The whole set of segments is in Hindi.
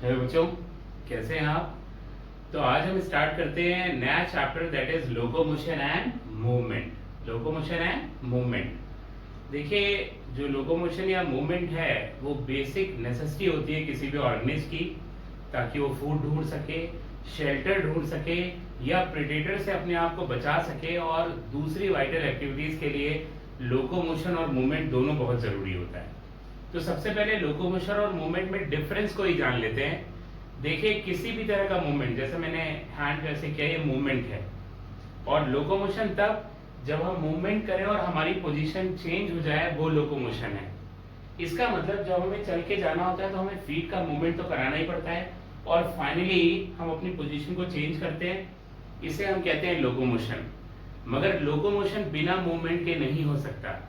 हेलो बच्चों, कैसे हैं आप। तो आज हम स्टार्ट करते हैं नया chapter that is locomotion and movement. Locomotion and movement. देखिए, जो लोकोमोशन या मूवमेंट है वो बेसिक नेसेसिटी होती है किसी भी ऑर्गेनिज्म की, ताकि वो फूड ढूंढ सके, शेल्टर ढूंढ सके या प्रेडेटर से अपने आप को बचा सके, और दूसरी वाइटल एक्टिविटीज के लिए लोकोमोशन और मूवमेंट दोनों बहुत जरूरी होता है। तो सबसे पहले लोकोमोशन और मूवमेंट में डिफरेंस को ही जान लेते हैं। देखिए, किसी भी तरह का मूवमेंट, जैसे मैंने हैंड वैसे किया, ये मूवमेंट है। और लोकोमोशन तब जब हम मूवमेंट करें और हमारी पोजीशन चेंज हो जाए, वो लोकोमोशन है। इसका मतलब जब हमें चल के जाना होता है तो हमें फीट का मूवमेंट तो कराना ही पड़ता है, और फाइनली हम अपनी पोजीशन को चेंज करते हैं। इसे हम कहते हैं लोकोमोशन। मगर लोकोमोशन बिना मूवमेंट के नहीं हो सकता,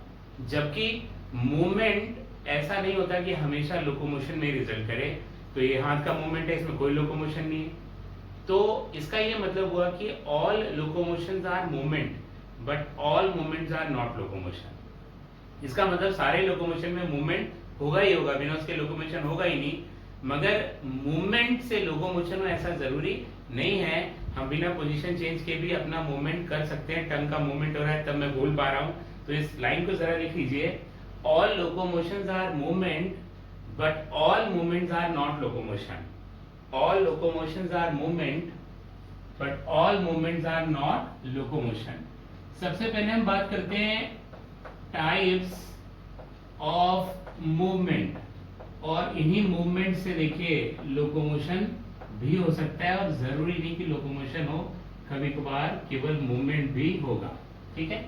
जबकि मूवमेंट ऐसा नहीं होता कि हमेशा लोकोमोशन में रिजल्ट करे। तो ये हाथ का मूवमेंट है, इसमें कोई लोकोमोशन नहीं है। तो इसका ये मतलब हुआ कि all locomotions are movement but all movements are not locomotion. इसका मतलब सारे लोकोमोशन में मूवमेंट होगा ही होगा, बिना उसके लोकोमोशन होगा ही नहीं। मगर मूवमेंट से लोकोमोशन में ऐसा जरूरी नहीं है। हम बिना पोजीशन चेंज के भी अपना मूवमेंट कर सकते हैं। टंग का मूवमेंट हो रहा है तब मैं बोल पा रहा हूं, तो इस लाइन को जरा लिख लीजिए। all locomotions are movement but all movements are not locomotion. All locomotions are movement but all movements are not locomotion. सबसे पहले हम बात करते हैं टाइप्स ऑफ मूवमेंट, और इन्हीं मूवमेंट से देखिए लोकोमोशन भी हो सकता है, और जरूरी नहीं कि लोकोमोशन हो, कभी कभार केवल मूवमेंट भी होगा। ठीक है।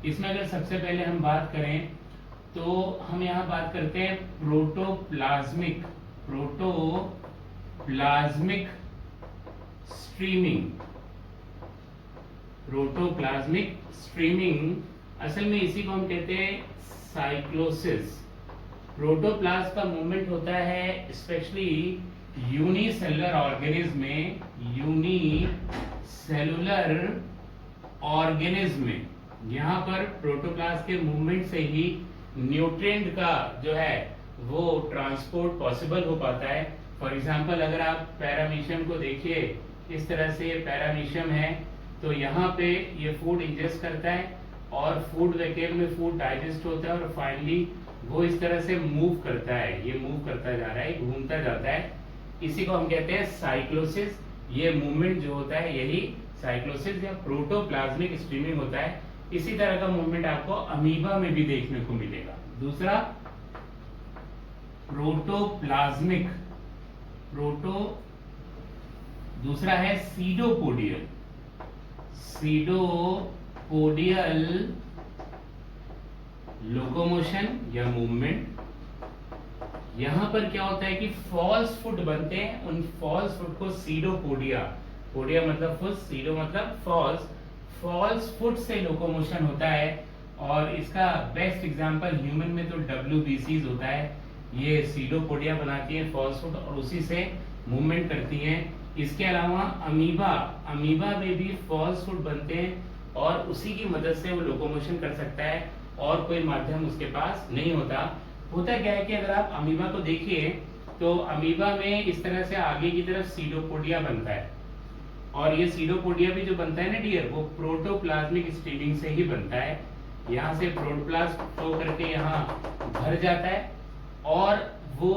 इसमें अगर सबसे पहले हम बात करें तो हम यहाँ बात करते हैं प्रोटोप्लाज्मिक स्ट्रीमिंग। प्रोटोप्लाज्मिक स्ट्रीमिंग, असल में इसी को हम कहते हैं साइक्लोसिस। प्रोटोप्लाज्म का मूवमेंट होता है स्पेशली यूनिसेलुलर ऑर्गेनिज्म में। यहाँ पर प्रोटोप्लाज्म के मूवमेंट से ही न्यूट्रिएंट का जो है वो ट्रांसपोर्ट पॉसिबल हो पाता है। फॉर एग्जांपल, अगर आप पैरामीशियम को देखिए, इस तरह से ये पैरामीशियम है, तो यहाँ पे ये फूड इंजेस्ट करता है और फूड वैक्यूम में फूड डाइजेस्ट होता है, और फाइनली वो इस तरह से मूव करता है। ये मूव करता जा रहा है, घूमता जाता है। इसी को हम कहते हैं साइक्लोसिस। ये मूवमेंट जो होता है यही साइक्लोसिस या प्रोटोप्लाज्मिक स्ट्रीमिंग होता है। इसी तरह का मूवमेंट आपको अमीबा में भी देखने को मिलेगा। दूसरा दूसरा है सीडोपोडियल लोकोमोशन या मूवमेंट। यहां पर क्या होता है कि फॉल्स फुट बनते हैं, उन फॉल्स फुट को पोडिया मतलब फुट, सीडो मतलब फॉल्स फुट से लोकोमोशन होता है। और इसका बेस्ट एग्जांपल ह्यूमन में तो WBCs होता है। ये सीडोपोडिया बनाती है फॉल्स फुट, और उसी से मूवमेंट करती हैं। इसके अलावा अमीबा में भी फॉल्स फुट बनते हैं, और उसी की मदद से वो लोकोमोशन कर सकता है, और कोई माध्यम उसके पास नहीं होता। होता क्या है कि अगर आप अमीबा को देखिए तो अमीबा में इस तरह से आगे की तरफ सीडोपोडिया बनता है, और ये सीडोपोडिया भी जो बनता है ना डियर, वो प्रोटोप्लाज्मिक स्ट्रीमिंग से ही बनता है। यहाँ से प्रोटोप्लाज्म फ्लो करके यहाँ भर जाता है, और वो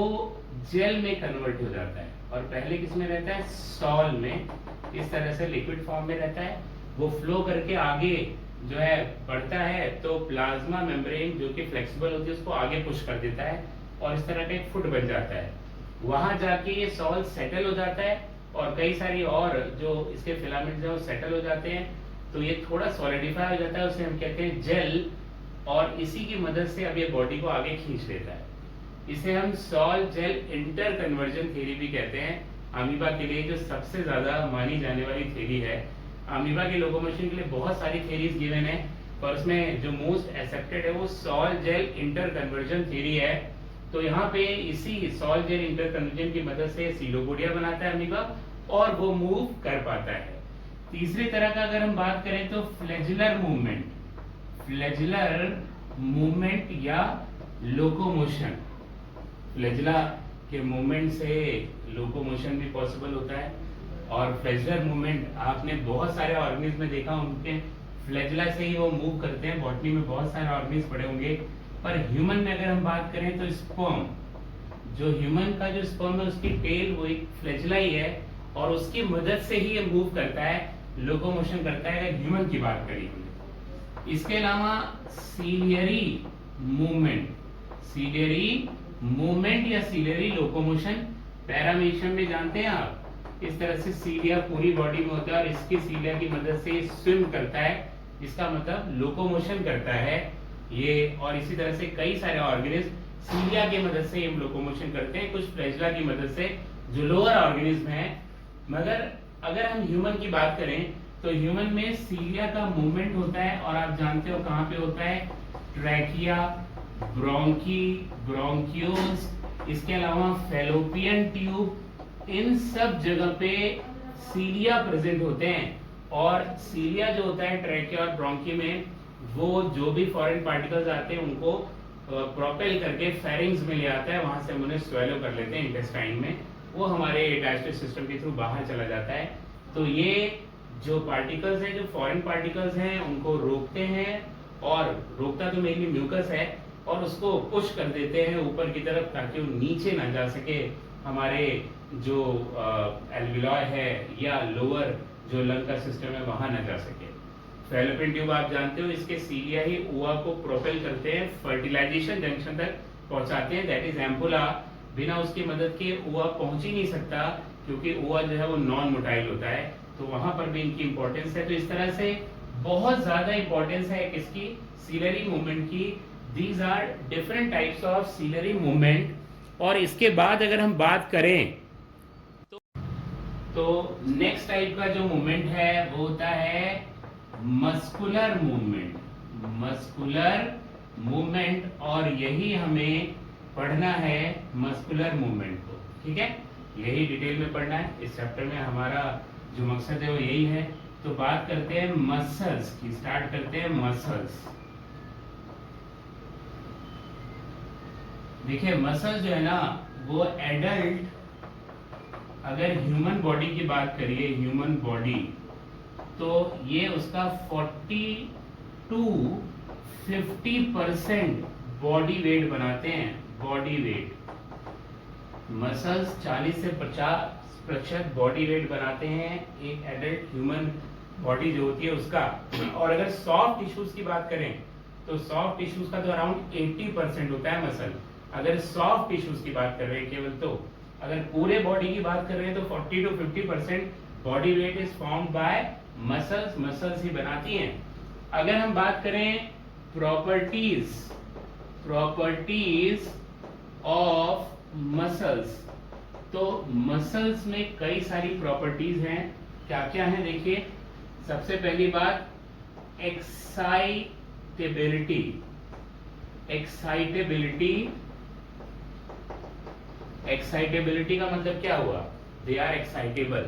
जेल में कन्वर्ट हो जाता है। और पहले किस में रहता है? सॉल में, इस तरह से लिक्विड फॉर्म में रहता है। वो फ्लो करके आगे जो है बढ़ता है, तो प्लाज्मा मेम्ब्रेन जो कि फ्लेक्सिबल होती है उसको आगे पुश कर देता है, और इस तरह का एक फुट बन जाता है। वहां जाके ये सॉल सेटल हो जाता है, और कई सारी और जो इसके फिलामेंट्स हैं वो सेटल हो जाते हैं, तो ये थोड़ा सॉलिडिफाई हो जाता है, उसे हम कहते हैं जेल। और इसी की मदद से अब ये बॉडी को आगे खींच लेता है। इसे हम sol gel interconversion theory भी कहते हैं। अमीबा के लिए जो सबसे ज्यादा मानी जाने वाली थ्योरी है। अमीबा के लोकोमोशन के लिए बहुत सारी थ्योरीज गिवन है, पर उसमें जो मोस्ट एक्सेप्टेड है वो sol gel interconversion theory है। तो यहाँ पे इसी सॉल जेल इंटर कन्वर्जन की मदद से सीडोपोडिया बनाता है अमीबा, और वो मूव कर पाता है। तीसरी तरह का अगर हम बात करें तो फ्लैजुलर मूवमेंट या लोकोमोशन। फ्लैजुला कि मूवमेंट से लोकोमोशन भी पॉसिबल होता है। और फ्लैजुलर मूवमेंट आपने बहुत सारे ऑर्गेनिज्म में देखा, उनके फ्लैजुला से ही वो मूव करते हैं। बॉटनी में बहुत सारे ऑर्गेनिज्म पड़े होंगे, पर ह्यूमन में अगर हम बात करें तो स्पर्म, जो ह्यूमन का जो स्पर्म है उसकी टेल वो एक फ्लैजुला ही है, और उसकी मदद से ही ये मूव करता है, लोकोमोशन करता है, अगर ह्यूमन की बात करी हमने। इसके अलावा सीलियरी मूवमेंट या सीलियरी लोकोमोशन पैरामीशियम में जानते हैं आप, इस तरह से सीलिया पूरी बॉडी में होता है और इसकी सीलिया की मदद से स्विम करता है, इसका मतलब लोकोमोशन करता है ये। और इसी तरह से कई सारे ऑर्गेनिज्म सीलिया की मदद से ये लोकोमोशन करते हैं, कुछ फ्लैजुला की मदद से जो लोअर ऑर्गेनिज्म है। मगर अगर हम ह्यूमन की बात करें तो ह्यूमन में सीलिया का मूवमेंट होता है, और आप जानते हो कहाँ पे होता है, ट्रैकिया, ब्रोंकियोल्स, इसके अलावा फैलोपियन ट्यूब, इन सब जगह पे सीलिया प्रेजेंट होते हैं। और सीलिया जो होता है ट्रैकिया और ब्रोंकी में, वो जो भी फॉरेन पार्टिकल्स आते हैं उनको प्रोपेल करके फेरिंग्स में ले आता है, वहां से हम उन्हें स्वेलो कर लेते हैं इंटेस्टाइन में, वो हमारे डाइजेस्टिव सिस्टम के थ्रू बाहर चला जाता है। तो ये जो पार्टिकल्स हैं, जो फॉरेन पार्टिकल्स हैं, उनको रोकते हैं, और रोकता तो मेनली म्यूकस है, और उसको पुश कर देते हैं ऊपर की तरफ ताकि वो नीचे ना जा सके, हमारे जो एल्विलॉय है या लोअर जो लंग का सिस्टम है वहां ना जा सके। फैलोपियन ट्यूब आप जानते हो, इसके सीलिया ही ओवा को प्रोपेल करते हैं, फर्टिलाइजेशन जंक्शन तक पहुंचाते हैं, दैट इज एम्पुला। बिना उसकी मदद के ओवा पहुंच ही नहीं सकता, क्योंकि ओवा जो है वो नॉन मोटाइल होता है, तो वहां पर भी इनकी इंपॉर्टेंस है। तो इस तरह से बहुत ज्यादा इंपॉर्टेंस है किसकी, सीलरी मूवमेंट की। These are different types of ciliary movement. और इसके बाद अगर हम बात करें तो नेक्स्ट टाइप का जो मूवमेंट है वो होता है मस्कुलर मूवमेंट, और यही हमें पढ़ना है मस्कुलर मूवमेंट को, ठीक है, यही डिटेल में पढ़ना है इस चैप्टर में। हमारा जो मकसद है वो यही है। तो बात करते हैं मसल्स की, स्टार्ट करते हैं मसल्स। देखिए मसल्स जो है ना वो एडल्ट, अगर ह्यूमन बॉडी की बात करिए, ह्यूमन बॉडी, तो ये उसका 40 to 50% बॉडी वेट बनाते हैं, बॉडी वेट। मसल्स 40 से 50% बॉडी वेट बनाते हैं एक एडल्ट ह्यूमन बॉडी जो होती है उसका। और अगर सॉफ्ट टिश्यूज की बात करें तो सॉफ्ट टिश्यूज का तो अराउंड 80% होता है मसल। अगर सॉफ्ट टिश्यूज की बात कर रहे हैं केवल, तो अगर पूरे बॉडी की बात कर रहे हैं तो 40 to 50% body weight is formed by muscles, muscles ही बनाती हैं। अगर हम बात करें प्रॉपर्टीज ऑफ मसल्स, तो मसल्स में कई सारी प्रॉपर्टीज हैं। क्या क्या है देखिए, सबसे पहली बात एक्साइटेबिलिटी का मतलब क्या हुआ, they are excitable,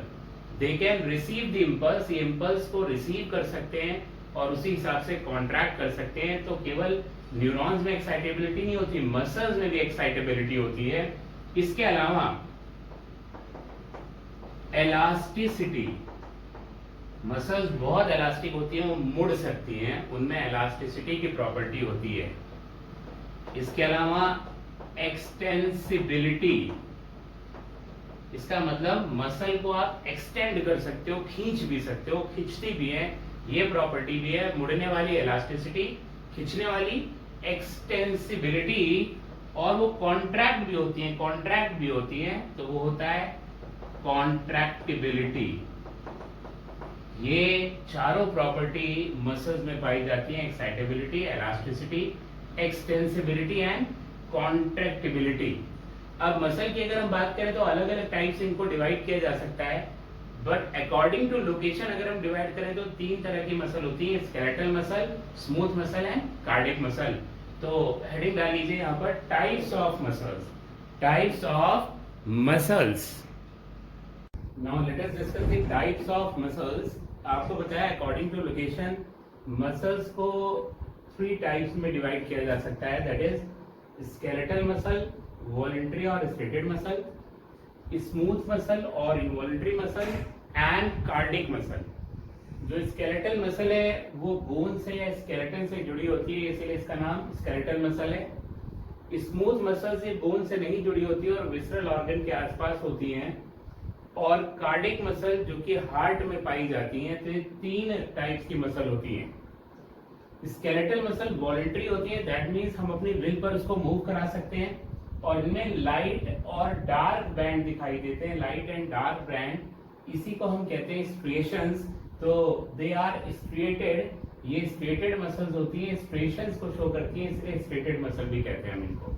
they can receive the impulse, ये इम्पल्स को रिसीव कर सकते हैं और उसी हिसाब से कॉन्ट्रैक्ट कर सकते हैं। तो केवल न्यूरॉन्स में एक्साइटेबिलिटी नहीं होती, मसल्स में भी एक्साइटेबिलिटी होती है। इसके अलावा इलास्टिसिटी, मसल्स बहुत इलास्टिक होती हैं, वो मुड़ सकती हैं, उनमें इलास्टिसिटी की प्रॉपर्टी होती है। इसके अलावा एक्सटेंसिबिलिटी, इसका मतलब मसल को आप एक्सटेंड कर सकते हो, खींच भी सकते हो, खींचती भी है, ये प्रॉपर्टी भी है। मुड़ने वाली इलास्टिसिटी, खींचने वाली एक्सटेंसिबिलिटी, और वो कॉन्ट्रैक्ट भी होती है, तो वो होता है कॉन्ट्रैक्टिबिलिटी। ये चारों प्रॉपर्टी मसल्स में पाई जाती हैं, excitability, elasticity, extensibility and contractibility. अब मसल की अगर हम बात करें तो अलग अलग टाइप से इनको डिवाइड किया जा सकता है, बट अकॉर्डिंग टू लोकेशन अगर हम डिवाइड करें तो 3 तरह की मसल होती है, skeletal muscle, smooth muscle and cardiac muscle. तो हेडिंग डाल लीजिए यहाँ पर, types of muscles. Now let us discuss the types of muscles. आपको बताया अकॉर्डिंग टू लोकेशन मसल्स को 3 टाइप्स में डिवाइड किया जा सकता है, that is skeletal muscle, voluntary और स्ट्रेटेड मसल, स्मूथ मसल और involuntary muscle and cardiac muscle. जो स्केलेटल मसल है वो बोन से या स्केलेटन से जुड़ी होती है, इसीलिए इसका नाम स्केलेटल मसल है। स्मूथ मसल से बोन से नहीं जुड़ी होती है और विसरल ऑर्गन के आसपास होती हैं। और कार्डिक मसल जो कि हार्ट में पाई जाती हैं। तो ये 3 टाइप्स की मसल होती हैं। स्केलेटल मसल वॉलंटरी होती है, दैट मीन्स हम अपनी विल पर उसको मूव करा सकते हैं। और इनमें लाइट और डार्क बैंड दिखाई देते हैं, लाइट एंड डार्क बैंड, इसी को हम कहते हैं स्ट्रिएशंस। तो दे आर स्ट्रिएटेड, ये स्ट्रिएटेड मसल्स होती हैं, स्ट्रिएशंस को शो करती हैं, इसलिए स्ट्रिएटेड मसल भी कहते हैं हम इनको।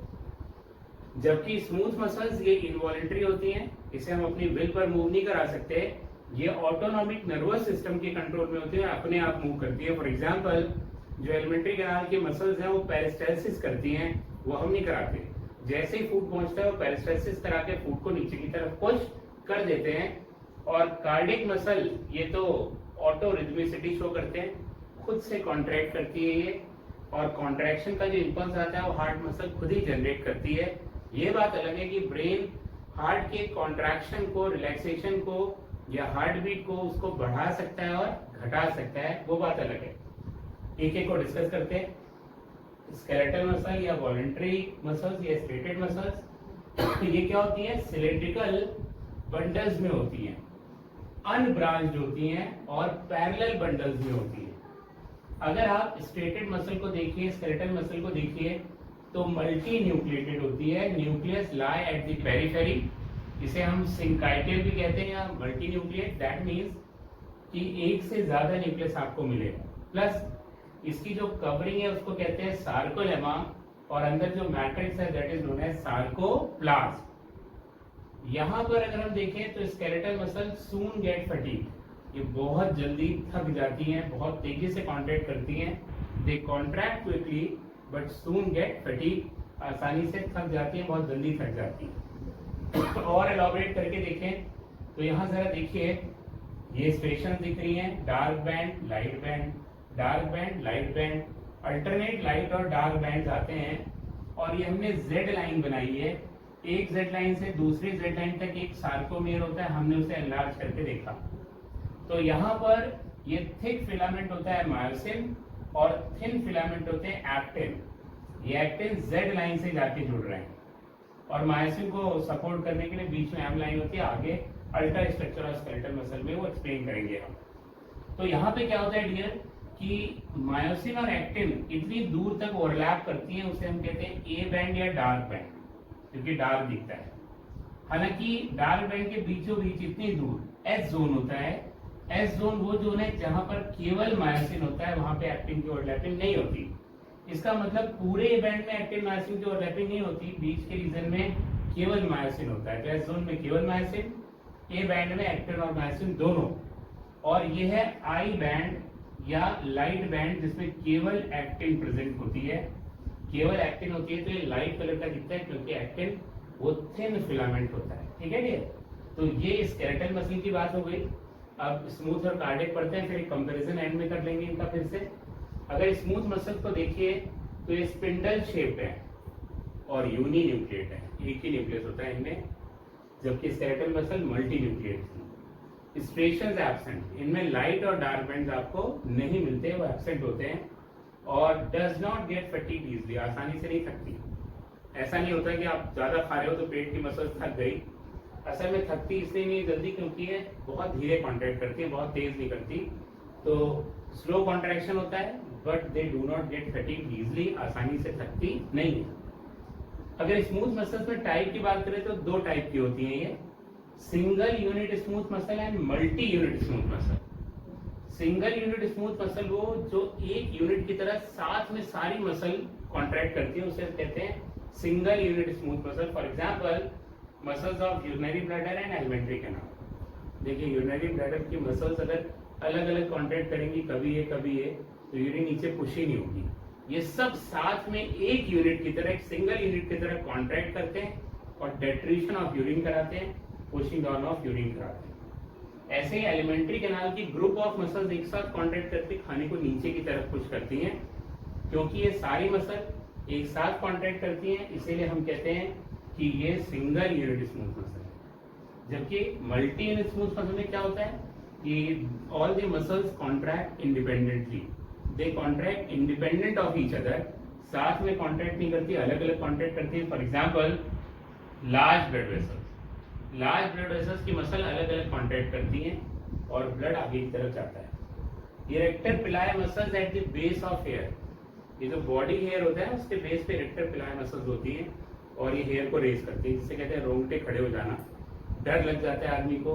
जबकि स्मूथ मसल्स ये इनवॉलंटरी होती हैं, इसे हम अपनी विल पर मूव नहीं करा सकते, ये ऑटोनॉमिक नर्वस सिस्टम के कंट्रोल में होती है, अपने आप मूव करती है। फॉर एग्जांपल जो एलिमेंट्री कैनाल की मसल्स हैं वो पेरिस्टालसिस करती हैं, वो हम नहीं कराते। जैसे ही फूड पहुंचता है वो पेरिस्टालसिस करा के फूड को नीचे की तरफ पुश कर देते हैं। और कार्डिक मसल ये तो ऑटो रिदमिसिटी शो करते हैं, खुद से कॉन्ट्रैक्ट करती है ये, और कॉन्ट्रैक्शन का जो इंपल्स आता है वो हार्ट मसल खुद ही जनरेट करती है। ये बात अलग है कि ब्रेन हार्ट के कॉन्ट्रैक्शन को, रिलैक्सेशन को या हार्ट बीट को उसको बढ़ा सकता है और घटा सकता है, वो बात अलग है। एक एक को डिस्कस करते हैं। स्केलेटल मसल या वॉलंटरी मसल्स या स्ट्रेटेड मसल्स, ये क्या होती है? सिलेंड्रिकल बंडल्स में होती हैं, अनब्रांच्ड होती हैं और पैरेलल बंडल्स में होती हैं। अगर आप स्ट्रेटेड मसल को देखिए, स्केलेटल मसल को देखिए, तो मल्टी न्यूक्लिएटेड होती है। Nucleus lie at the periphery, इसे हम सिंकाइटल भी कहते हैं या मल्टी न्यूक्लिएट। दैट मीन्स कि एक से ज्यादा न्यूक्लियस आपको मिलेगा। प्लस इसकी जो कवरिंग है उसको कहते हैं सार्कोलेमा, और अंदर जो मैट्रिक्स है that is known as sarcoplasm. यहाँ पर अगर हम देखें तो skeletal muscle soon get fatigue, ये बहुत जल्दी थक जाती हैं, बहुत तेजी से कॉन्ट्रैक्ट करती हैं। They contract quickly but soon get fatigue, आसानी से थक जाती हैं, बहुत जल्दी थक जाती हैं। और एलॉबरेट करके देखें तो यहाँ जरा देखिए, ये स्ट्रेशन दिख रही हैं, dark band, light band, dark band, light band, alternate light और डार्क बैंड आते हैं। और ये हमने जेड लाइन बनाई है, एक जेड लाइन से दूसरी जेड लाइन तक एक सार्कोमेयर होता है, हमने उसे एनलार्ज करके देखा। तो यहाँ पर ये थिक फिलामेंट होता है मायोसिन और थिन फिलामेंट होते हैं एक्टिन। ये एक्टिन जेड लाइन से जाके जुड़ रहे हैं और मायोसिन को सपोर्ट करने के लिए बीच में एम लाइन होती है। आगे अल्टर स्ट्रक्चर और स्केलेटल मसल में वो एक्सप्लेन करेंगे हम। तो यहाँ पे क्या होता है डियर कि मायोसिन और एक्टिन इतनी दूर तक ओवरलैप करती हैं, उसे हम कहते हैं ए बैंड या डार्क बैंड, क्योंकि डार्क दिखता है। हालांकि डार्क बैंड के बीचों बीच इतनी दूर एस जोन होता है। एस जोन वो जोन है जहां पर केवल मायोसिन होता है, वहां पे एक्टिन की ओवरलैपिंग नहीं होती। इसका मतलब पूरे बैंड में एक्टिन मायोसिन की ओवरलैपिंग नहीं होती, बीच के रीजन में केवल मायोसिन होता है। तो एस जोन में केवल मायोसिन, ए बैंड में एक्टिन और मायोसिन दोनों। और ये है आई बैंड या लाइट बैंड, जिसमें केवल एक्टिन प्रेजेंट होती है, केवल एक्टिन होती है। तो ये लाइट कलर का दिखता है क्योंकि एक्टिन वो थिन फिलामेंट होता है। ठीक है डियर, तो ये स्केलेटल मसल की बात हो गई। अब स्मूथ और कार्डिक पढ़ते हैं, फिर कंपैरिजन एंड में कर लेंगे इनका फिर से। अगर स्मूथ मसल को देखिए तो ये स्पिंडल शेप है और यूनी न्यूक्लिएट है, एक ही न्यूक्लियस होता है इनमें, जबकि स्केलेटल मसल मल्टी न्यूक्लिएट थी। स्ट्रेशंस एब्सेंट, इनमें लाइट और डार्क बैंड्स आपको नहीं मिलते, वो एब्सेंट होते हैं। और does not gate fatigue easily, आसानी से नहीं थकती। ऐसा नहीं होता कि आप ज्यादा खा रहे हो तो पेट की मसल थक गई, असल में थकती इसलिए नहीं जल्दी क्योंकि ये बहुत धीरे कॉन्ट्रैक्ट करती है, बहुत तेज नहीं करती। तो स्लो कॉन्ट्रैक्शन होता है but they do not gate fatigue easily, आसानी से थकती नहीं है। अगर स्मूथ मसल्स में टाइप की बात करें तो 2 टाइप की होती हैं ये, single unit smooth muscle and multi unit smooth muscle. Single unit smooth muscle वो जो एक यूनिट की तरह साथ में सारी मसल कॉन्ट्रैक्ट करती है, उसे कहते हैं single unit smooth muscle. For example muscles of urinary bladder and alimentary canal. देखिए यूरिनरी ब्लैडर की मसल्स अगर अलग अलग कॉन्ट्रैक्ट करेंगी, कभी ये, तो यूरिन नीचे पुश ही नहीं होगी। ये सब साथ में एक यूनिट की तरह, एक सिंगल यूनिट की तरह कॉन्ट्रैक्ट करते हैं और डेट्रीशन ऑफ यूरिन कराते हैं, पुशिंग डाउन ऑफ यूरिन कराते हैं। ऐसे ही एलिमेंट्री कैनाल की ग्रुप ऑफ मसल्स एक साथ कॉन्ट्रैक्ट करके खाने को नीचे की तरफ पुश करती हैं। क्योंकि ये सारी मसल एक साथ कॉन्ट्रैक्ट करती हैं, इसीलिए हम कहते हैं कि ये सिंगल यूनिट स्मूथ मसल है, जबकि मल्टी यूनिट स्मूथ मसल में क्या होता है कि all the muscles contract independently, they contract independent of each other, साथ में कॉन्ट्रैक्ट नहीं करती, अलग अलग कॉन्ट्रैक्ट करती है। For example large blood vessels, large blood vessels की मसल अलग अलग कॉन्ट्रैक्ट करती हैं और ब्लड आगे की तरफ जाता है। Erector pili muscles at the base of hair, ये जो बॉडी हेयर होता है उसके बेस पे इरेक्टर पिलाई मसल्स होती हैं और ये हेयर को रेस करती है, जिसे कहते हैं रोंगटे खड़े हो जाना। डर लग जाता है आदमी को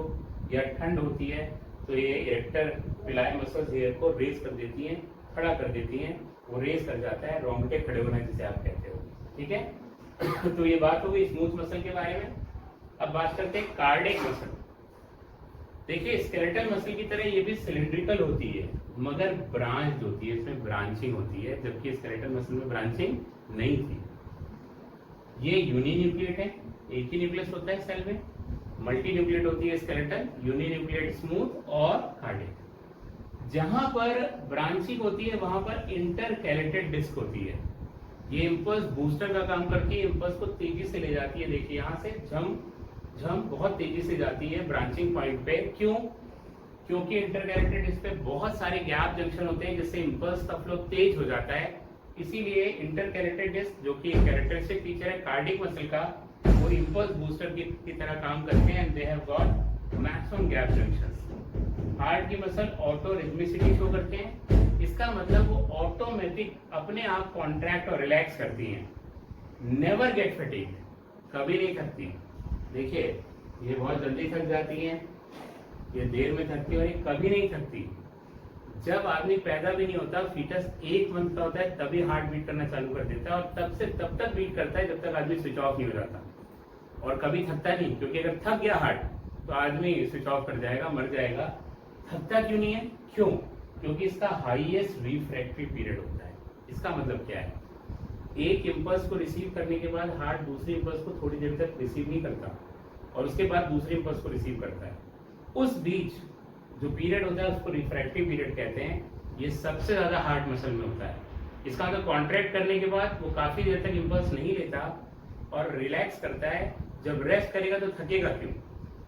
या ठंड होती है तो ये इरेक्टर पिलाई मसल्स हेयर को रेस कर देती हैं, खड़ा कर देती हैं, वो रेस कर जाता है, रोंगटे खड़े होना जिसे आप कहते हो। ठीक है तो ये बात हो गई स्मूथ मसल के बारे में। अब बात करते हैं कार्डियक मसल। देखिए स्केलेटल मसल की तरह ये भी सिलिंड्रिकल होती है मगर ब्रांच होती है, इसमें ब्रांचिंग होती है, जबकि स्केलेटल मसल में ब्रांचिंग नहीं थी। ये यूनिन्यूक्लिएट है, एक ही न्यूक्लियस होता है सेल में। मल्टी न्यूक्लिएट होती है स्केलेटल, यूनिन्यूक्लिएट स्मूथ और कार्डियक। जहां पर ब्रांचिंग होती है वहां पर इंटरकैलेटेड डिस्क होती है, ये इंपल्स बूस्टर का काम करती है, इंपल्स को तेजी से ले जाती है। देखिए यहाँ से झम बहुत तेजी से जाती है ब्रांचिंग पॉइंट पे। क्यों? क्योंकि इंटरकैरेक्टेड डिस्क पे बहुत सारे गैप जंक्शन होते हैं जिससे इंपल्स का फ्लो तेज हो जाता है। इसीलिए इंटरकैरेक्टेड डिस्क जो कि कैरेक्टरिस्टिक फीचर है कार्डियक मसल का, वो इंपल्स बूस्टर की तरह काम करते हैं। They have got maximum gap junctions. Heart की मसल ऑटो रिदमिसिटी शो करते हैं, इसका मतलब वो ऑटोमेटिक अपने आप कॉन्ट्रैक्ट और रिलैक्स करती हैं। नेवर गेट फटीग्ड, कभी नहीं थकती। देखिए ये बहुत जल्दी थक जाती हैं, ये देर में थकती है और ये कभी नहीं थकती। जब आदमी पैदा भी नहीं होता, फीटस 1 मंथ का होता है, तभी हार्ट बीट करना चालू कर देता है और तब से तब तक बीट करता है जब तक आदमी स्विच ऑफ नहीं हो जाता, और कभी थकता नहीं। क्योंकि अगर थक गया हार्ट तो आदमी स्विच ऑफ कर जाएगा, मर जाएगा। थकता क्यों नहीं है? क्यों? क्योंकि इसका हाईएस्ट रिफ्रैक्टरी पीरियड होता है। इसका मतलब क्या है? एक इंपल्स को रिसीव करने के बाद हार्ट दूसरी इंपल्स को थोड़ी देर तक रिसीव नहीं करता और उसके बाद दूसरी इंपल्स को रिसीव करता है। उस बीच जो पीरियड होता है उसको रिफ्रैक्टिव पीरियड कहते हैं। ये सबसे ज्यादा हार्ट मसल में होता है। इसका मतलब कॉन्ट्रैक्ट करने के बाद वो काफी देर तक इंपल्स नहीं लेता और रिलैक्स करता है। जब रेस्ट करेगा तो थकेगा क्यों?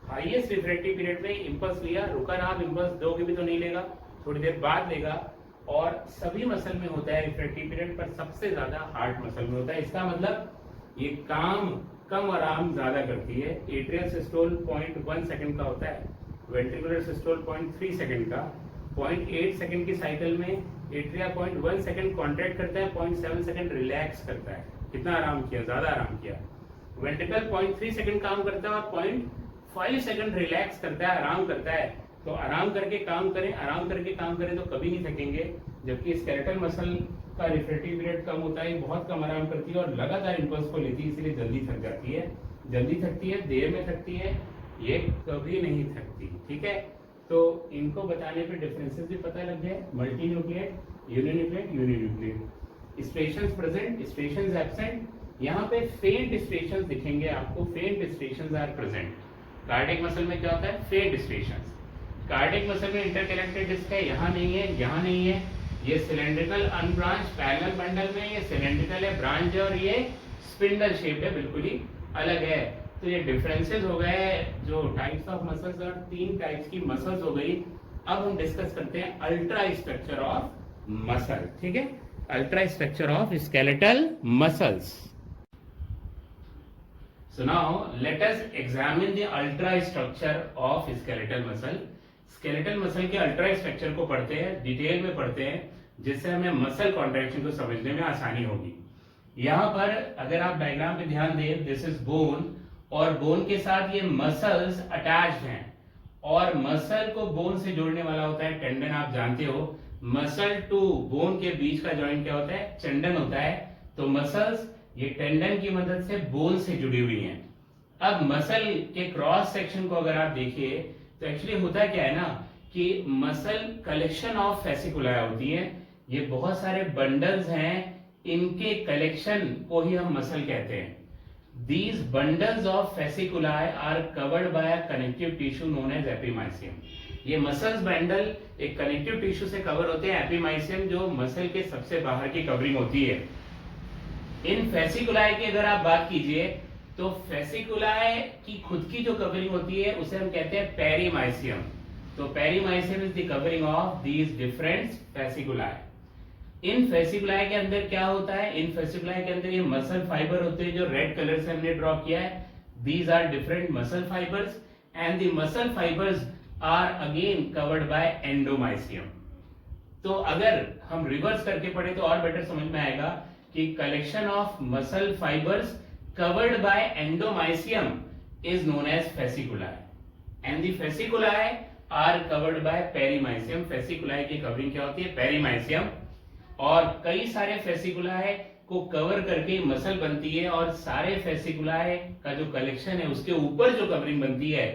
हाईएस्ट रिफ्रैक्टिव पीरियड में इंपल्स लिया, रुका रहा, इंपल्स दोगे भी तो नहीं लेगा, थोड़ी देर बाद लेगा। और सभी मसल में होता है रिफ्रैक्टिव पीरियड, पर सबसे ज्यादा हार्ट मसल में होता है। इसका मतलब ये काम कम आराम ज्यादा करती है। एट्रियल सिस्टोल 0.1 सेकंड का होता है, वेंट्रिकुलर सिस्टोल 0.3 सेकंड का। 0.8 सेकंड की साइकिल में एट्रिया 0.1 सेकंड कॉन्ट्रैक्ट करता है, 0.7 सेकंड रिलैक्स करता है। कितना आराम किया? ज्यादा आराम किया। वेंट्रिकल 0.3 सेकंड काम करता है और 0.5 सेकंड रिलैक्स करता है, आराम करता है। तो आराम करके काम करें, आराम करके काम करें तो कभी नहीं थकेंगे। जबकि स्केलेटल मसल का रिफ्रैक्टिव पीरियड कम होता है, बहुत कम आराम करती है और लगातार इंपल्स को लेती है, इसलिए जल्दी थक जाती है। जल्दी थकती है, देर में थकती है, ये कभी नहीं थकती। ठीक है, तो इनको बताने पे डिफरेंसेस भी पता लग गए। Multi nucleate, uninucleate, uninucleate. Striations present, striations absent. यहाँ पे फेंट स्ट्रेशंस दिखेंगे आपको, faint striations are present. Cardiac muscle में क्या होता है? फेंट स्ट्रेशंस। कार्डियक मसल में इंटरकैलेक्टेड डिस्क है, यहाँ नहीं है, यहाँ नहीं है। ये सिलेंड्रिकल अनब्रांच पैरेलल बंडल में, ये सिलेंड्रिकल है ब्रांच, और ये स्पिंडल शेप है, बिल्कुल ही अलग है। तो ये डिफरेंसेस हो गए जो टाइप्स ऑफ मसल्स, और 3 टाइप्स की मसल्स हो गई। अब हम डिस्कस करते हैं अल्ट्रा स्ट्रक्चर ऑफ मसल। ठीक है, ultra structure of skeletal muscles. So now let us examine the ultra structure of skeletal muscle. Skeletal muscle के ultra structure को पढ़ते हैं, डिटेल में पढ़ते हैं, जिससे हमें मसल कॉन्ट्रैक्शन को समझने में आसानी होगी। यहाँ पर अगर आप डायग्राम पे ध्यान दें, दिस इज बोन, और बोन के साथ ये मसल्स अटैच्ड हैं, और मसल को बोन से जोड़ने वाला होता है टेंडन। आप जानते हो मसल टू बोन के बीच का जॉइंट क्या होता है? टेंडन होता है। तो मसल्स ये टेंडन की मदद से बोन से जुड़ी हुई हैं। अब मसल के क्रॉस सेक्शन को अगर आप देखिए तो एक्चुअली होता क्या है ना कि मसल कलेक्शन ऑफ फेसिकुलाई होती है। ये बहुत सारे बंडल्स हैं, इनके कलेक्शन को ही हम मसल कहते हैं। These bundles of fasciculi are covered by a connective tissue known as epimysium. ये मसल्स बंडल एक कनेक्टिव टिश्यू से कवर होते हैं, एपिमाइसियम, जो मसल के सबसे बाहर की कवरिंग होती है। इन फेसिकुलाई की अगर आप बात कीजिए तो फेसिकुलाई की खुद की जो कवरिंग होती है उसे हम कहते हैं पेरीमाइसियम। तो perimysium is the covering of these different fasciculi. In fasciculi के अंदर क्या होता है, इन फेसिकुलाई के अंदर ये मसल फाइबर होते हैं जो रेड कलर से हमने ड्रॉ किया है। These are different muscle fibers and the muscle fibers are again covered by endomysium। तो अगर हम रिवर्स करके पढ़े तो और बेटर समझ में आएगा कि collection of muscle fibres covered by endomysium is known as fasciculi and the fasciculi are covered by perimysium. Fasciculi की कवरिंग क्या होती है, पेरीमाइसियम। और कई सारे फेसिकुलाई को कवर करके मसल बनती है और सारे फेसिकुलाई का जो कलेक्शन है उसके ऊपर जो कवरिंग बनती है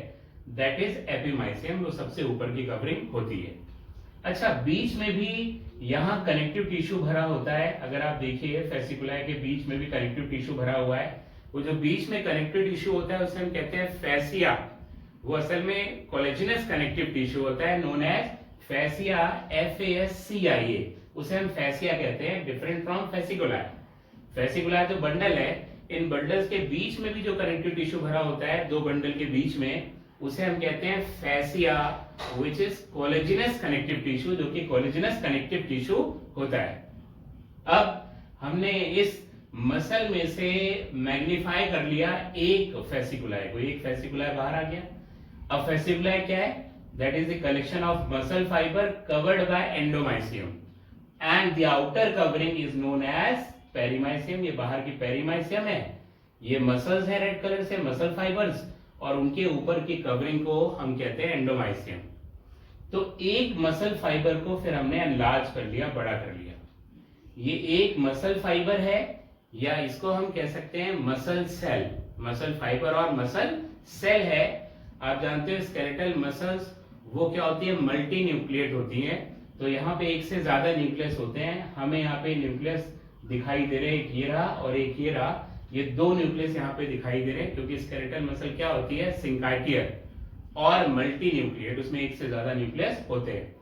दैट इज एपिमाइसियम, वो सबसे ऊपर की कवरिंग होती है। अच्छा, बीच में भी यहाँ कनेक्टिव टिश्यू भरा होता है। अगर आप देखिए फेसिकुलाई के बीच में भी कनेक्टिव टिश्यू भरा हुआ है। वो जो बीच में कनेक्टिव टिश्यू होता है उसे हम कहते हैं फैसिया। वो असल में कोलेजिनस कनेक्टिव टिश्यू होता है नोन एज फैसिया, FASCIA। उसे हम फैसिया कहते हैं, डिफरेंट फ्रॉम फेसिकुलाई। फेसिकुलाई जो बंडल है, इन बंडल्स के बीच में भी जो कनेक्टिव टिश्यू भरा होता है दो बंडल के बीच में, उसे हम कहते हैं fascia which is collagenous connective tissue, जो कि कोलेजिनस कनेक्टिव टिश्यू होता है। अब हमने इस मसल में से मैग्नीफाई कर लिया एक फेसिकुलाई को, एक फेसिकुलाई बाहर आ गया। अब फेसिकुलाई क्या है, that is the collection of muscle fibre covered by endomysium and the outer covering is known as perimysium. ये बाहर की पेरीमाइसियम है, ये मसल्स है रेड कलर से, मसल फाइबर्स, और उनके ऊपर की कवरिंग को हम कहते हैं एंडोमाइसियम। तो एक मसल फाइबर को फिर हमने एनलार्ज कर लिया, बड़ा कर लिया। ये एक मसल फाइबर है या इसको हम कह सकते हैं मसल सेल। मसल फाइबर और मसल सेल है। आप जानते हो स्केलेटल मसल्स वो क्या होती है, मल्टी न्यूक्लिएट होती हैं। तो यहाँ पे एक से ज्यादा न्यूक्लियस होते हैं। हमें यहाँ पे न्यूक्लियस दिखाई दे रहे, एक ये रहा और एक ये रहा। ये दो न्यूक्लियस यहाँ पे दिखाई दे रहे हैं क्योंकि स्केलेटल मसल क्या होती है, सिंकाइटियर और मल्टी न्यूक्लिएट, उसमें एक से ज्यादा न्यूक्लियस होते हैं।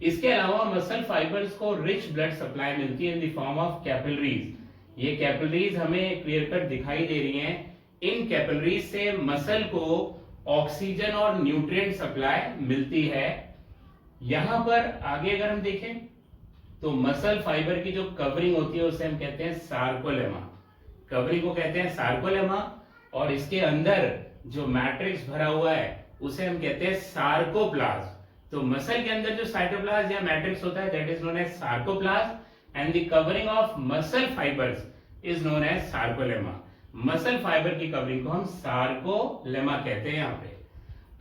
इसके अलावा मसल फाइबर्स को रिच ब्लड सप्लाई मिलती है in the form of capillaries. ये कैपिलरीज हमें क्लियर कट दिखाई दे रही हैं। इन कैपिलरीज से मसल को ऑक्सीजन और न्यूट्रिएंट सप्लाई मिलती है। यहां पर आगे अगर हम देखें तो मसल फाइबर की जो कवरिंग होती है उसे हम कहते हैं सार्कोलेमा। कवरिंग को कहते हैं सार्कोलेमा, और इसके अंदर जो मैट्रिक्स भरा हुआ है उसे हम कहते हैं सार्कोप्लाज्म। तो मसल के अंदर जो साइटोप्लाज्म या मैट्रिक्स होता है that is known as sarcoplasm and the covering of muscle fibres is known as sarcolemma. Muscle fibre की कवरिंग को हम सार्कोलेमा कहते हैं यहाँ पे।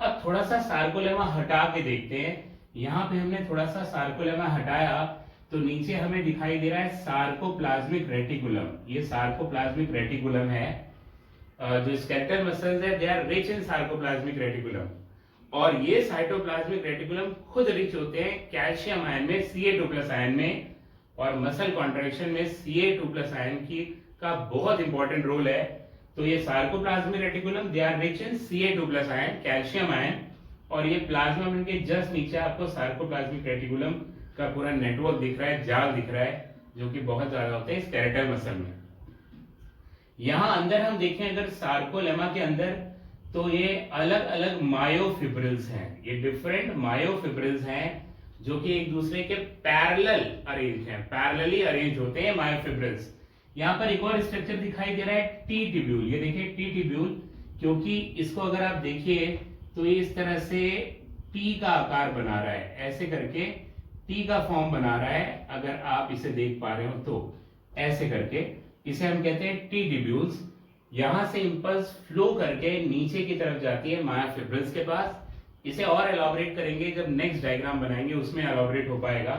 अब थोड़ा सा सार्कोलेमा हटा के देखते हैं। यहाँ पे हमने थोड़ा सा सार्कोलेमा हटाया तो नीचे हमें दिखाई दे रहा है सार्कोप्लाज्मिक रेटिकुलम। ये सार्कोप्लाज्मिक रेटिकुलम है। जो स्केलेटल मसल्स है they are rich in sarcoplasmic reticulum, और ये साइटोप्लाज्मिक रेटिकुलम खुद रिच होते हैं कैल्शियम आयन में, Ca2+ आयन में, और मसल कॉन्ट्रैक्शन में Ca2+ आयन की का बहुत इंपॉर्टेंट रोल है। तो ये sarcoplasmic reticulum they are rich in Ca2+ ion, calcium ion, और ये प्लाज्मा मेम्ब्रेन के जस्ट नीचे आपको सार्कोप्लाज्मिक रेटिकुलम का पूरा नेटवर्क दिख रहा है, जाल दिख रहा है, जो कि बहुत ज्यादा होते हैं स्केलेटल मसल में। यहां अंदर हम देखें अगर सार्कोलेमा के अंदर, तो ये अलग अलग मायोफिब्रिल्स हैं। ये डिफरेंट मायोफिब्रिल्स हैं जो कि एक दूसरे के पैरेलल अरेंज हैं, पैरेलली अरेंज होते हैं मायोफिब्रिल्स। यहाँ पर एक और स्ट्रक्चर दिखाई दे रहा है टी ट्यूब्यूल। ये देखिए टी ट्यूब्यूल, क्योंकि इसको अगर आप देखिए तो ये इस तरह से टी का आकार बना रहा है, ऐसे करके टी का फॉर्म बना रहा है। अगर आप इसे देख पा रहे हो तो ऐसे करके इसे हम कहते हैं टी ट्यूब्यूल्स। यहां से इंपल्स फ्लो करके नीचे की तरफ जाती है मायोफिब्रिल्स के पास। इसे और एलॉबरेट करेंगे जब नेक्स्ट डायग्राम बनाएंगे, उसमें एलॉबरेट हो पाएगा।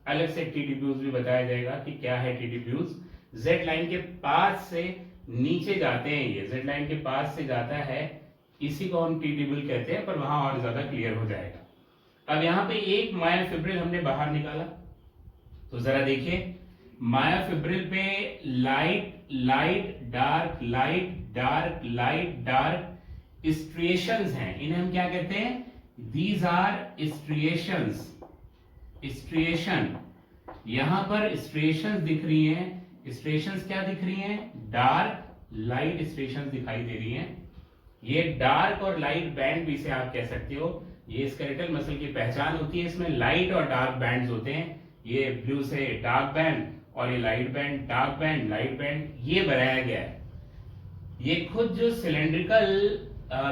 अलग से टी ट्यूब्यूल्स भी बताया जाएगा कि क्या है टी ट्यूब्यूल्स। जेड लाइन के पास से नीचे जाते हैं, ये जेड लाइन के पास से जाता है, इसी को हम टी ट्यूब्यूल कहते हैं, पर वहां और ज्यादा क्लियर हो जाएगा। अब यहाँ पे एक मायोफिब्रिल हमने बाहर निकाला, तो जरा देखिए मायोफिब्रिल पे light light dark light dark light dark striations हैं। इन्हें हम क्या कहते हैं, दीज आर स्ट्रिएशंस। स्ट्रिएशन, यहां पर स्ट्रिएशंस दिख रही हैं। स्ट्रिएशंस क्या दिख रही हैं, डार्क लाइट स्टेशन दिखाई दे रही हैं। ये डार्क और लाइट बैंड भी इसे आप कह सकते हो। ये स्केलेटल मसल की पहचान होती है, इसमें लाइट और डार्क बैंड्स होते हैं। ये ब्लू से डार्क बैंड और ये light band, dark band, light band, ये बनाया गया है। ये खुद जो सिलेंड्रिकल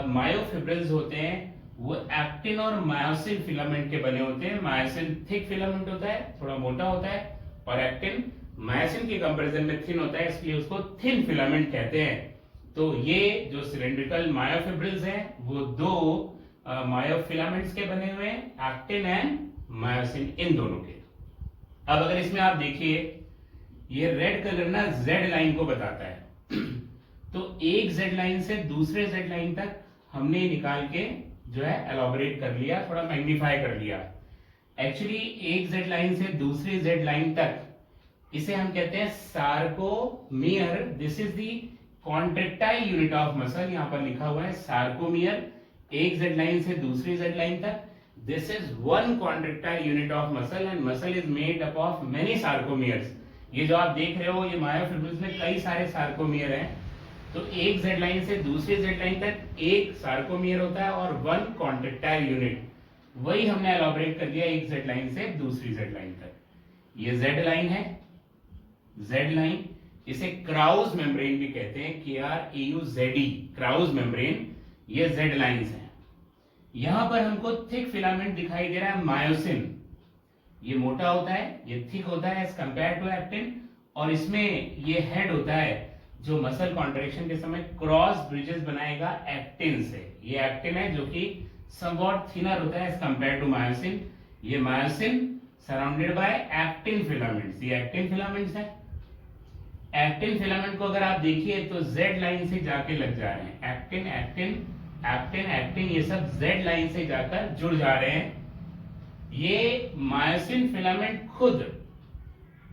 मायोफिब्रिल्स होते हैं वो एक्टिन और मायोसिन फिलामेंट के बने होते हैं। मायोसिन थिक फिलामेंट होता है, थोड़ा मोटा होता है, और एक्टिन मायोसिन के कंपैरिजन में थिन होता है, इसलिए उसको थिन फिलामेंट कहते हैं। तो ये जो सिलेंड्रिकल मायोफिब्रिल्स हैं वो दो मायोफिलामेंट्स के बने हुए हैं, एक्टिन एंड मायोसिन, इन दोनों के। अब अगर इसमें आप देखिए, ये रेड कलर ना जेड लाइन को बताता है। तो एक जेड लाइन से दूसरे जेड लाइन तक हमने निकाल के जो है एलॉबरेट कर लिया, थोड़ा मैग्नीफाई कर लिया। एक्चुअली एक जेड लाइन से दूसरी जेड लाइन तक इसे हम कहते हैं sarcomere. This is the contractile unit of muscle, यहां पर लिखा हुआ है सार्कोमियर। एक जेड लाइन से दूसरी जेड लाइन तक, this is one contractile unit of muscle and muscle is made up of many sarcomeres. ये जो आप देख रहे हो, ये मायोफिब्रिल्स में कई सारे सार्कोमियर हैं। तो एक जेड लाइन से दूसरी जेड लाइन तक एक सार्कोमियर होता है और वन कॉन्ट्रेक्टाइल यूनिट, वही हमने एलॉबरेट कर दिया एक जेड लाइन से दूसरी जेड लाइन तक। ये जेड लाइन है, जेड लाइन, इसे क्राउज मेम्ब्रेन भी कहते हैं, KRAUZE, क्राउज मेम्ब्रेन। ये जेड लाइंस हैं। यहां पर हमको थिक फिलामेंट दिखाई दे रहा है, मायोसिन। ये मोटा होता है, ये थिक होता है एज कंपेयर टू एक्टिन, और इसमें ये हेड होता है जो मसल कॉन्ट्रैक्शन के समय क्रॉस ब्रिजेस बनाएगा एक्टिन से। ये एक्टिन है जो कि समवॉट थिनर होता है एज कंपेयर टू मायोसिन। ये myosin surrounded by actin filaments, ये एक्टिन फिलामेंट्स है। एक्टिन फिलामेंट को अगर आप देखिए तो जेड लाइन से जाके लग जा रहे हैं, एक्टिन एक्टिन एक्टिन एक्टिन, ये सब जेड लाइन से जाकर जुड़ जा रहे हैं। ये मायोसिन फिलामेंट खुद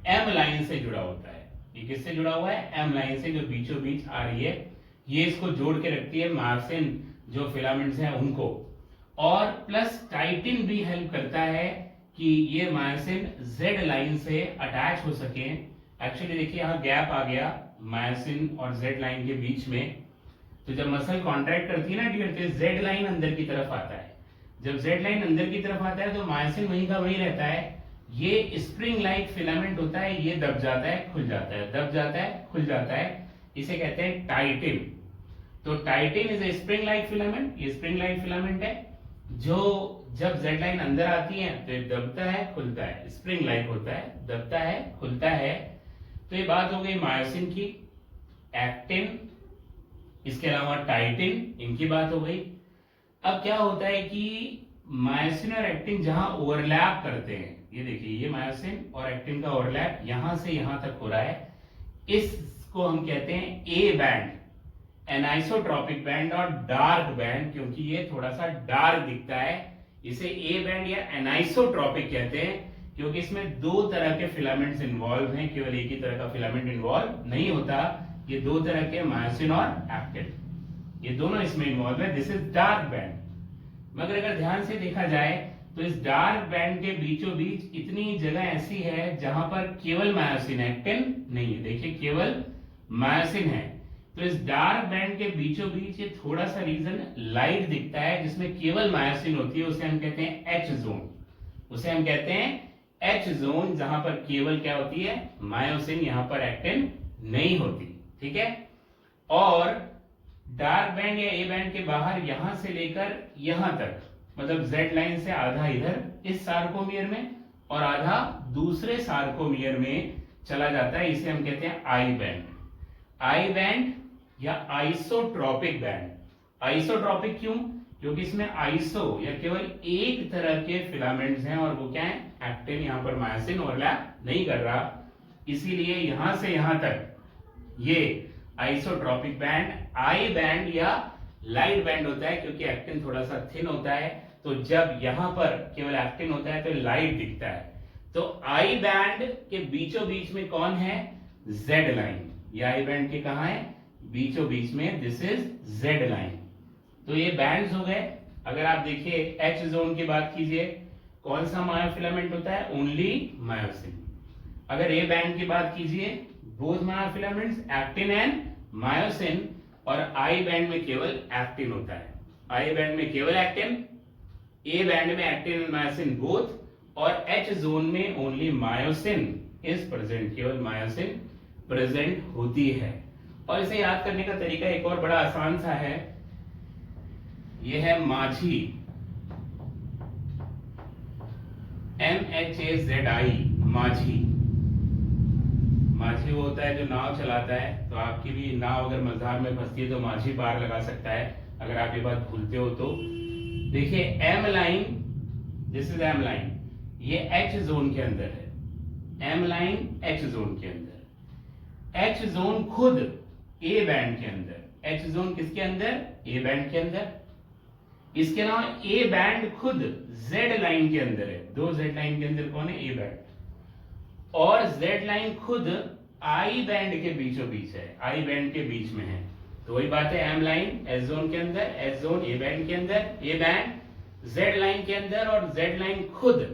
एम लाइन से जुड़ा होता है। ये किससे जुड़ा हुआ है? एम लाइन से, जो बीचों बीच आ रही है। ये इसको जोड़ के रखती है, मायोसिन जो फिलामेंट्स हैं उनको। और प्लस टाइटिन भी हेल्प करता है कि ये मायोसिन जेड लाइन से अटैच हो सके। एक्चुअली देखिए यहाँ गैप आ गया मायोसिन और जेड लाइन के बीच में। तो जब मसल कॉन्ट्रैक्ट करती है ना डियर, तो जेड लाइन अंदर की तरफ आता है। जब जेड लाइन अंदर की तरफ आता है तो मायोसिन वहीं का वहीं रहता है। ये स्प्रिंग लाइक फिलामेंट होता है, ये दब जाता है, खुल जाता है, दब जाता है, खुल जाता है। इसे कहते हैं टाइटिन। तो title is a spring like filament. ये स्प्रिंग लाइक फिलामेंट है जो जब जेड लाइन अंदर आती है तो ये दबता है, खुलता है, स्प्रिंग लाइक होता है, दबता है, खुलता है। तो ये बात हो गई मायोसिन की, एक्टिन, इसके अलावा टाइटिन, इनकी बात हो गई। अब क्या होता है कि मायोसिन और एक्टिन जहां ओवरलैप करते हैं, ये देखिए ये मायोसिन और एक्टिन का ओवरलैप यहां से यहां तक हो रहा है, इसको हम कहते हैं ए बैंड, एनाइसोट्रॉपिक बैंड और डार्क बैंड, क्योंकि ये थोड़ा सा डार्क दिखता है। इसे ए बैंड या एनाइसोट्रॉपिक कहते हैं क्योंकि इसमें दो तरह के फिलामेंट्स इन्वॉल्व हैं, केवल एक ही तरह का फिलामेंट इन्वॉल्व नहीं होता। ये दो तरह के मायोसिन और एक्टिन, ये दोनों इसमें इन्वॉल्व है। This is dark band. मगर अगर ध्यान से देखा जाए तो इस डार्क बैंड के बीचों बीच इतनी जगह ऐसी है जहां पर केवल मायोसिन, एक्टिन नहीं है। देखिए केवल मायोसिन है। तो इस डार्क बैंड के बीचों बीच ये थोड़ा सा रीजन लाइट दिखता है जिसमें केवल मायोसिन होती है, उसे हम कहते हैं एच जोन। उसे हम कहते हैं एच जोन, जहां पर केवल क्या होती है? मायोसिन, यहां पर एक्टिन नहीं होती। ठीक है। और डार्क बैंड या ए बैंड के बाहर यहां से लेकर यहां तक, मतलब जेड लाइन से आधा इधर इस सार्कोमियर में और आधा दूसरे सार्कोमियर में चला जाता है, इसे हम कहते हैं आई बैंड। आई बैंड या आइसोट्रॉपिक बैंड। आइसोट्रॉपिक क्यों? क्योंकि इसमें आइसो या केवल एक तरह के फिलामेंट्स हैं और वो क्या है? एक्टिन। यहां पर मायोसिन ओवरलैप नहीं कर रहा, इसीलिए यहां से यहां तक ये आइसोट्रॉपिक बैंड, आई बैंड या लाइट बैंड होता है क्योंकि एक्टिन थोड़ा सा थिन होता है। तो जब यहां पर केवल एक्टिन होता है तो लाइट दिखता है। तो आई बैंड के बीचों बीच में कौन है? Z line. ये आई बैंड के कहां है? बीचों बीच में, दिस इज जेड लाइन। तो ये बैंड्स हो गए। अगर आप देखिए एच जोन की बात कीजिए, कौन सा मायोफिलामेंट होता है? Only myosin. अगर ए बैंड की बात कीजिए, both myofilaments, actin and myosin, और आई बैंड में केवल एक्टिन होता है। आई बैंड में केवल एक्टिन, ए बैंड में एक्टिन एंड मायोसिन बोथ, और एच जोन में ओनली मायोसिन इज प्रेजेंट, केवल मायोसिन प्रेजेंट होती है। और इसे याद करने का तरीका एक और बड़ा आसान सा है, यह है माझी, MHAZI, माझी। माझी वो होता है जो नाव चलाता है, तो आपकी भी नाव अगर मझधार में फंसती है तो माझी पार लगा सकता है, अगर आप ये बात भूलते हो तो। देखिए M line, this is M line, ये एच जोन के अंदर है, एम लाइन एच जोन के अंदर, एच जोन खुद ए बैंड के अंदर, एच जोन किसके अंदर, ए बैंड के अंदर। इसके अलावा ए बैंड खुद जेड लाइन के अंदर है, दो जेड लाइन के अंदर कौन है, ए बैंड, और जेड लाइन खुद आई बैंड के बीचों बीच है, आई बैंड के बीच में है। तो वही बात है, एम लाइन एस जोन के अंदर, एस जोन ए बैंड के अंदर, ए बैंड जेड लाइन के अंदर, और जेड लाइन खुद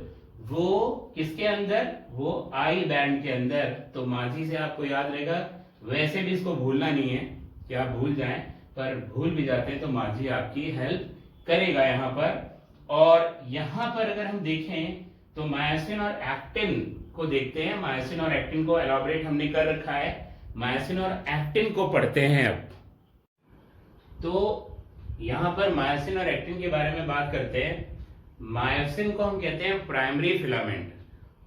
वो किसके अंदर, वो आई बैंड के अंदर। तो माझी से आपको याद रहेगा, वैसे भी इसको भूलना नहीं है कि आप भूल जाएं, पर भूल भी जाते हैं तो माझी आपकी हेल्प करेगा यहाँ पर। और यहाँ पर अगर हम देखें तो मायोसिन और एक्टिन को देखते हैं, मायोसिन और एक्टिन को एलॉबरेट हमने कर रखा है, मायोसिन और एक्टिन को पढ़ते हैं अब। तो यहाँ पर मायोसिन और एक्टिन के बारे में बात करते हैं। मायोसिन को हम कहते हैं प्राइमरी फिलामेंट,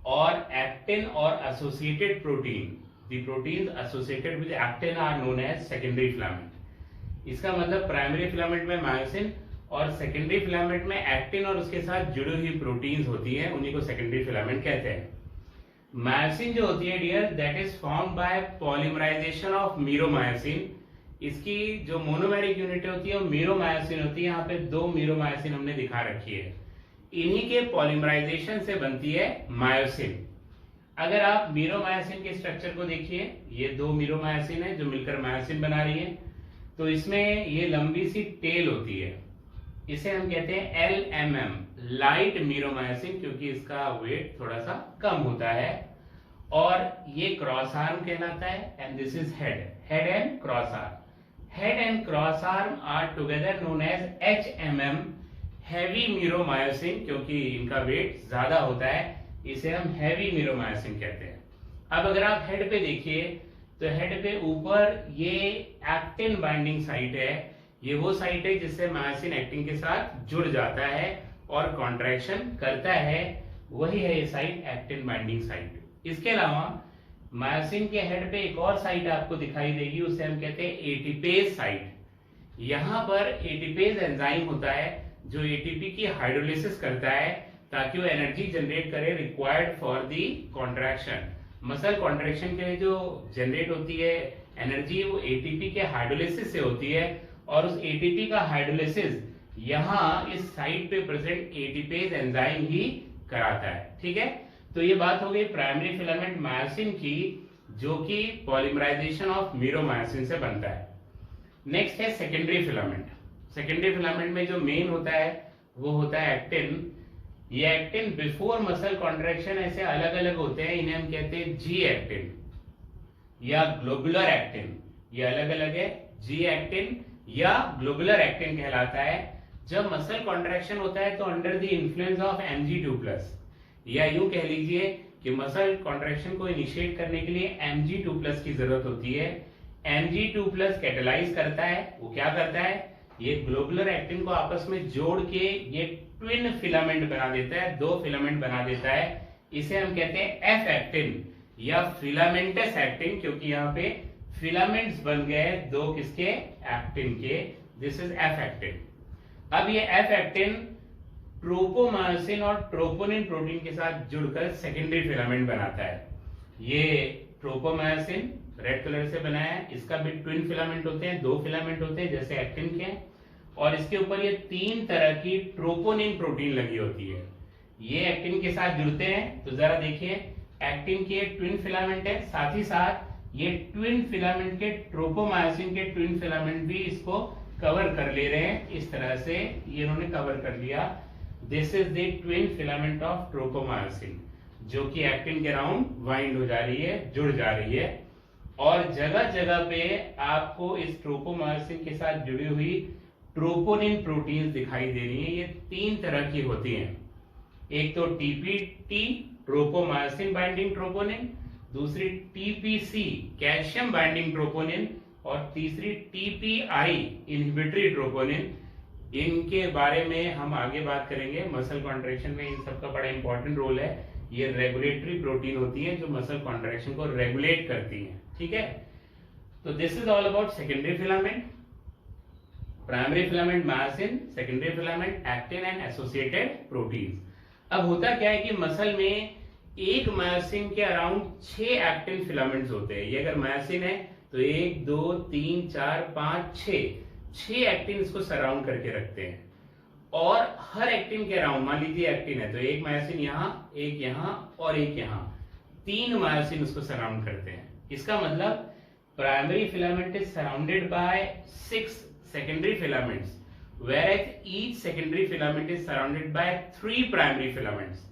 और एक्टिन और associated protein, the proteins associated with actin are known as secondary filament. इसका मतलब प्राइमरी फिलामेंट में मायोसिन और सेकेंडरी फिलामेंट में एक्टिन और उसके साथ जुड़ी हुई प्रोटीन्स होती है, उन्हीं को सेकेंडरी फिलामेंट कहते हैं। मायोसिन जो होती है dear, that is formed by polymerisation of meromyosin. इसकी जो मोनोमेरिक यूनिट होती है वो मीरोमायोसिन होती है, यहाँ पे दो मीरोमायोसिन हमने दिखा रखी है, इन्हीं के पॉलीमराइजेशन से बनती है मायोसिन। अगर आप मीरोमायोसिन के स्ट्रक्चर को देखिए, ये दो मीरोमायोसिन है जो मिलकर मायोसिन बना रही है, तो इसमें ये लंबी सी टेल होती है, इसे हम कहते हैं LMM, लाइट मीरोमायोसिन, क्योंकि इसका वेट थोड़ा सा कम होता है। और ये क्रॉस आर्म कहलाता है, and this is head, head and cross arm. Head and cross arm are together known as HMM, heavy meromyosin, क्योंकि इनका वेट ज्यादा होता है, इसे हम हैवी मीरोमायोसिन कहते हैं। अब अगर आप हेड पे देखिए तो हेड पे ऊपर ये एक्टिन बाइंडिंग साइट है, ये वो साइट है जिससे मायोसिन एक्टिन के साथ जुड़ जाता है और कॉन्ट्रैक्शन करता है, वही है ये साइट, एक्टिन बाइंडिंग साइट। इसके अलावा मायोसिन के हेड पे एक और साइट आपको दिखाई देगी, उसे हम कहते हैं एटीपेज साइट। यहाँ पर एटीपेज एंजाइम होता है जो एटीपी की हाइड्रोलिसिस करता है ताकि वो एनर्जी जनरेट करे required for the contraction. Muscle contraction के लिए जो जनरेट होती है एनर्जी, वो एटीपी के हाइड्रोलिसिस से होती है, और उस एटीपी का हाइड्रोलिसिस यहाँ इस साइट पे प्रेजेंट एटीपेज एंजाइम ही कराता है। ठीक है, तो ये बात हो गई प्राइमरी फिलामेंट मायोसिन की, जो कि पॉलीमराइजेशन ऑफ मीरोमायोसिन से बनता है। नेक्स्ट है सेकेंडरी फिलामेंट। सेकेंडरी फिलामेंट में जो मेन होता है वो होता है एक्टिन। ये एक्टिन बिफोर मसल कॉन्ट्रैक्शन ऐसे अलग अलग होते हैं, इन्हें हम कहते हैं जी एक्टिन या ग्लोबुलर एक्टिन, ये अलग अलग है, जी एक्टिन या ग्लोबुलर एक्टिन कहलाता है। जब मसल कॉन्ट्रैक्शन होता है तो under the influence of Mg2+, या यूं कह लीजिए कि मसल कॉन्ट्रैक्शन को इनिशिएट करने के लिए Mg2+ की जरूरत होती है। Mg2+ कैटेलाइज करता है, वो क्या करता है, ये ग्लोबुलर एक्टिन को आपस में जोड़ के ये ट्विन फिलामेंट बना देता है, दो फिलामेंट बना देता है, इसे हम कहते हैं F एक्टिन या फिलामेंटस एक्टिन, क्योंकि यहाँ पे फिलामेंट्स बन गए दो किसके, एक्टिन के, दिस इज F एक्टिन। अब ये F एक्टिन ट्रोपोमायोसिन और ट्रोपोनिन प्रोटीन के साथ जुड़कर सेकेंडरी फिलामेंट बनाता है। ये ट्रोपोमायोसिन रेड कलर से बना है, इसका भी ट्विन फिलामेंट होते हैं, दो फिलामेंट होते हैं जैसे एक्टिन के, और इसके ऊपर ये तीन तरह की ट्रोपोनिन प्रोटीन लगी होती है। ये एक्टिन के साथ जुड़ते हैं, तो जरा देखिए एक्टिन के ट्विन फिलामेंट है, साथ ही साथ ये ट्विन फिलामेंट के ट्रोपोमायोसिन के ट्विन फिलामेंट भी इसको कवर कर ले रहे हैं, इस तरह से ये इन्होंने कवर कर लिया। This is the twin filament of tropomyosin, जो कि एक्टिन के राउंड वाइंड हो जा रही है, जुड़ जा रही है। और जगह जगह पे आपको इस ट्रोपोमायोसिन के साथ जुड़ी हुई ट्रोपोनिन प्रोटीन्स दिखाई दे रही हैं। ये 3 तरह की होती हैं, एक तो टीपीटी ट्रोपोमायोसिन बाइंडिंग ट्रोपोनिन, दूसरी टीपीसी कैल्शियम बाइंडिंग ट्रोपोनिन, और तीसरी टीपीआई इनहिबिटरी ट्रोपोनिन। इनके बारे में हम आगे बात करेंगे। मसल कॉन्ट्रैक्शन में इन सबका बड़ा इंपॉर्टेंट रोल है। ये रेगुलेटरी प्रोटीन होती है जो मसल कॉन्ट्रैक्शन को रेगुलेट करती हैं, ठीक है। तो this is all about secondary filament, primary filament myosin, secondary filament actin and associated proteins. अब होता क्या है कि मसल में एक मायोसिन के अराउंड 6 एक्टिन फिलामेंट्स होते हैं। ये अगर मायोसिन है तो 1 2 3 4 5 6 एक्टिन इसको सराउंड करके रखते हैं। और हर एक्टिन के अराउंड, मान लीजिए एक्टिन है तो एक मायोसिन यहाँ, एक यहाँ और एक यहाँ, 3 मायोसिन उसको सराउंड करते हैं। इसका मतलब primary filament is surrounded by 6 secondary filaments, whereas each secondary filament is surrounded by 3 primary filaments.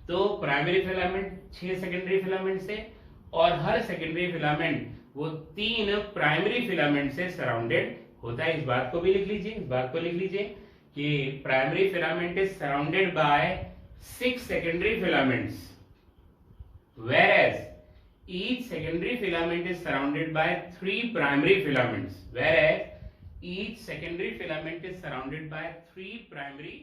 तो प्राइमरी फिलामेंट 6 सेकेंडरी फिलामेंट से और हर सेकेंडरी फिलामेंट वो 3 प्राइमरी फिलामेंट से सराउंडेड होता है। इस बात को भी लिख लीजिए, इस बात को लिख लीजिए कि primary filament is surrounded by 6 secondary filaments, whereas each secondary filament is surrounded by 3 primary filaments, whereas each secondary filament is surrounded by 3 primary